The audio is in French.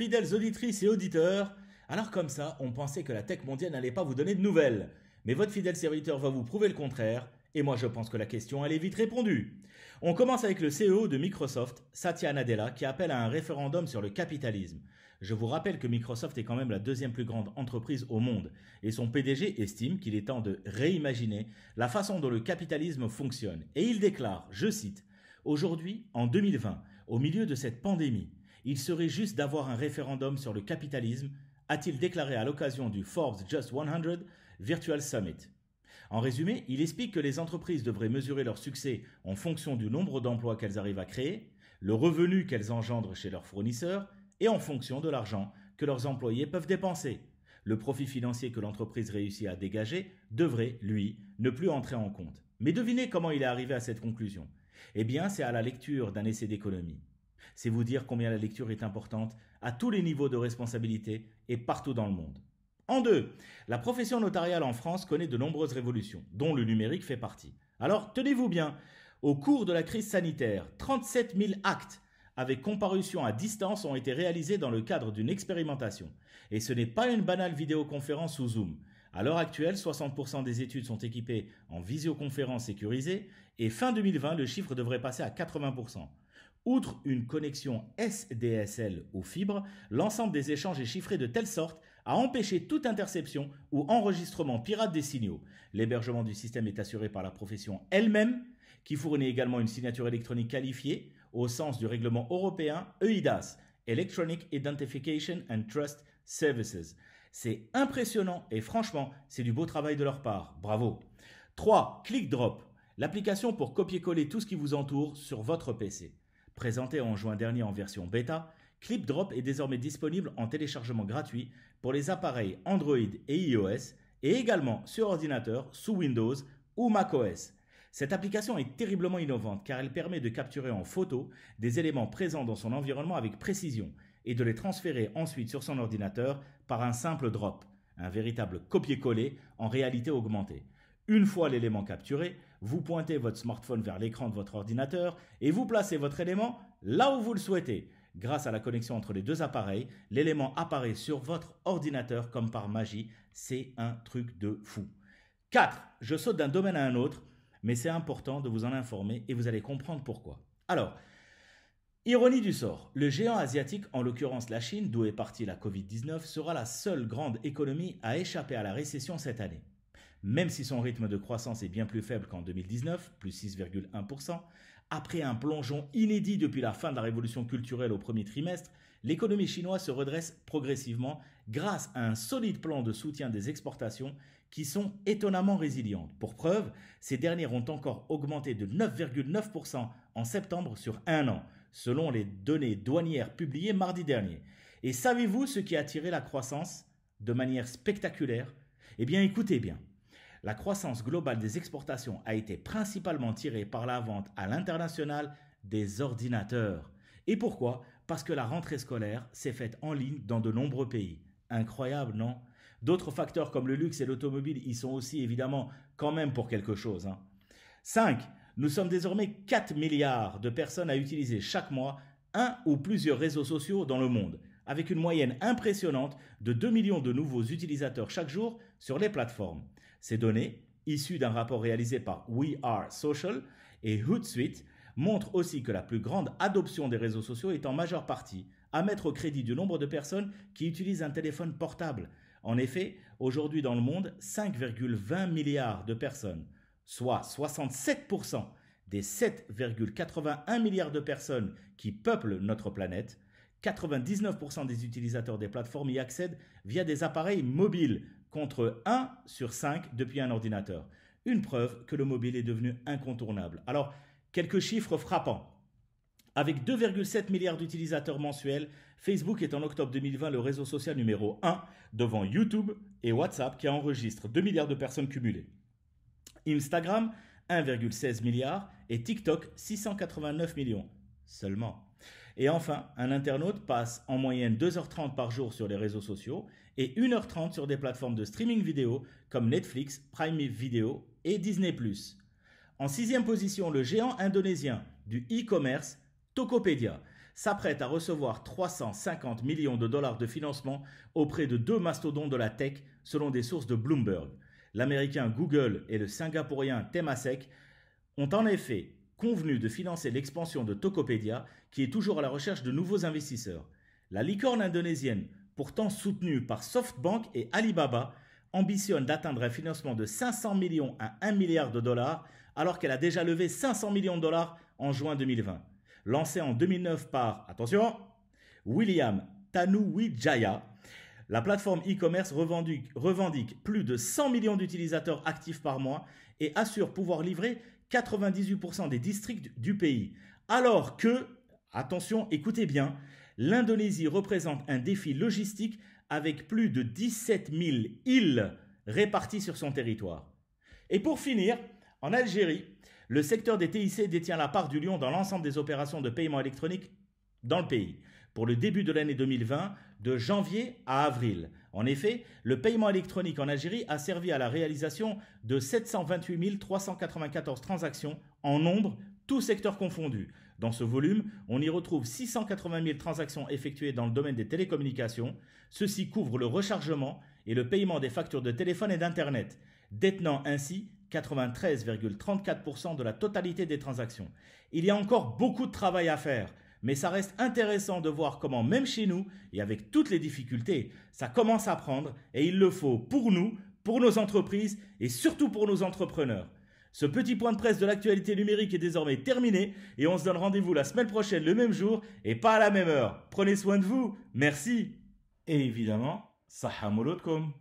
fidèles auditrices et auditeurs. Alors comme ça, on pensait que la tech mondiale n'allait pas vous donner de nouvelles. Mais votre fidèle serviteur va vous prouver le contraire. Et moi je pense que la question elle est vite répondue. On commence avec le CEO de Microsoft, Satya Nadella, qui appelle à un référendum sur le capitalisme. Je vous rappelle que Microsoft est quand même la deuxième plus grande entreprise au monde. Et son PDG estime qu'il est temps de réimaginer la façon dont le capitalisme fonctionne. Et il déclare, je cite, « Aujourd'hui, en 2020, au milieu de cette pandémie, il serait juste d'avoir un référendum sur le capitalisme », a-t-il déclaré à l'occasion du Forbes Just 100 Virtual Summit. En résumé, il explique que les entreprises devraient mesurer leur succès en fonction du nombre d'emplois qu'elles arrivent à créer, le revenu qu'elles engendrent chez leurs fournisseurs et en fonction de l'argent que leurs employés peuvent dépenser. Le profit financier que l'entreprise réussit à dégager devrait, lui, ne plus entrer en compte. Mais devinez comment il est arrivé à cette conclusion. Eh bien, c'est à la lecture d'un essai d'économie. C'est vous dire combien la lecture est importante à tous les niveaux de responsabilité et partout dans le monde. En deux, la profession notariale en France connaît de nombreuses révolutions, dont le numérique fait partie. Alors, tenez-vous bien, au cours de la crise sanitaire, 37 000 actes avec comparution à distance ont été réalisés dans le cadre d'une expérimentation. Et ce n'est pas une banale vidéoconférence ou Zoom. À l'heure actuelle, 60% des études sont équipées en visioconférence sécurisée et fin 2020, le chiffre devrait passer à 80%. Outre une connexion SDSL ou fibre, l'ensemble des échanges est chiffré de telle sorte à empêcher toute interception ou enregistrement pirate des signaux. L'hébergement du système est assuré par la profession elle-même, qui fournit également une signature électronique qualifiée au sens du règlement européen EIDAS, Electronic Identification and Trust Services. C'est impressionnant et franchement, c'est du beau travail de leur part. Bravo. 3. ClickDrop, l'application pour copier-coller tout ce qui vous entoure sur votre PC. Présenté en juin dernier en version bêta, ClickDrop est désormais disponible en téléchargement gratuit pour les appareils Android et iOS et également sur ordinateur sous Windows ou macOS. Cette application est terriblement innovante car elle permet de capturer en photo des éléments présents dans son environnement avec précision et de les transférer ensuite sur son ordinateur par un simple drop, un véritable copier-coller en réalité augmentée. Une fois l'élément capturé, vous pointez votre smartphone vers l'écran de votre ordinateur et vous placez votre élément là où vous le souhaitez. Grâce à la connexion entre les deux appareils, l'élément apparaît sur votre ordinateur comme par magie. C'est un truc de fou. 4. Je saute d'un domaine à un autre, mais c'est important de vous en informer et vous allez comprendre pourquoi. Alors, ironie du sort, le géant asiatique, en l'occurrence la Chine, d'où est partie la Covid-19, sera la seule grande économie à échapper à la récession cette année. Même si son rythme de croissance est bien plus faible qu'en 2019, plus 6,1%, après un plongeon inédit depuis la fin de la révolution culturelle au premier trimestre, l'économie chinoise se redresse progressivement grâce à un solide plan de soutien des exportations qui sont étonnamment résilientes. Pour preuve, ces dernières ont encore augmenté de 9,9% en septembre sur un an, selon les données douanières publiées mardi dernier. Et savez-vous ce qui a attiré la croissance de manière spectaculaire? Eh bien, écoutez bien. La croissance globale des exportations a été principalement tirée par la vente à l'international des ordinateurs. Et pourquoi? Parce que la rentrée scolaire s'est faite en ligne dans de nombreux pays. Incroyable, non? D'autres facteurs comme le luxe et l'automobile y sont aussi évidemment quand même pour quelque chose. 5. Nous sommes désormais 4 milliards de personnes à utiliser chaque mois un ou plusieurs réseaux sociaux dans le monde, avec une moyenne impressionnante de 2 millions de nouveaux utilisateurs chaque jour sur les plateformes. Ces données, issues d'un rapport réalisé par We Are Social et Hootsuite, montrent aussi que la plus grande adoption des réseaux sociaux est en majeure partie à mettre au crédit du nombre de personnes qui utilisent un téléphone portable. En effet, aujourd'hui dans le monde, 5,20 milliards de personnes, soit 67% des 7,81 milliards de personnes qui peuplent notre planète, 99% des utilisateurs des plateformes y accèdent via des appareils mobiles, contre 1 sur 5 depuis un ordinateur. Une preuve que le mobile est devenu incontournable. Alors, quelques chiffres frappants. Avec 2,7 milliards d'utilisateurs mensuels, Facebook est en octobre 2020 le réseau social numéro 1 devant YouTube et WhatsApp qui enregistrent 2 milliards de personnes cumulées. Instagram, 1,16 milliard et TikTok, 689 millions seulement. Et enfin, un internaute passe en moyenne 2h30 par jour sur les réseaux sociaux et 1h30 sur des plateformes de streaming vidéo comme Netflix, Prime Video et Disney+. En 6e position, le géant indonésien du e-commerce, Tokopedia. s'apprête à recevoir 350 millions de dollars de financement auprès de 2 mastodontes de la tech, selon des sources de Bloomberg. L'américain Google et le singapourien Temasek ont en effet convenu de financer l'expansion de Tokopedia, qui est toujours à la recherche de nouveaux investisseurs. La licorne indonésienne, pourtant soutenue par SoftBank et Alibaba, ambitionne d'atteindre un financement de 500 millions à 1 milliard de dollars, alors qu'elle a déjà levé 500 millions de dollars en juin 2020. Lancée en 2009 par, attention, William Tanuwijaya, la plateforme e-commerce revendique plus de 100 millions d'utilisateurs actifs par mois et assure pouvoir livrer 98% des districts du pays. Alors que, attention, écoutez bien, l'Indonésie représente un défi logistique avec plus de 17 000 îles réparties sur son territoire. Et pour finir, en Algérie, le secteur des TIC détient la part du lion dans l'ensemble des opérations de paiement électronique dans le pays, pour le début de l'année 2020, de janvier à avril. En effet, le paiement électronique en Algérie a servi à la réalisation de 728 394 transactions en nombre, tous secteurs confondus. Dans ce volume, on y retrouve 680 000 transactions effectuées dans le domaine des télécommunications. Ceci couvre le rechargement et le paiement des factures de téléphone et d'Internet, détenant ainsi 93,34% de la totalité des transactions. Il y a encore beaucoup de travail à faire, mais ça reste intéressant de voir comment même chez nous, et avec toutes les difficultés, ça commence à prendre et il le faut pour nous, pour nos entreprises et surtout pour nos entrepreneurs. Ce petit point de presse de l'actualité numérique est désormais terminé et on se donne rendez-vous la semaine prochaine le même jour et pas à la même heure. Prenez soin de vous, merci et évidemment, saha moloudkoum.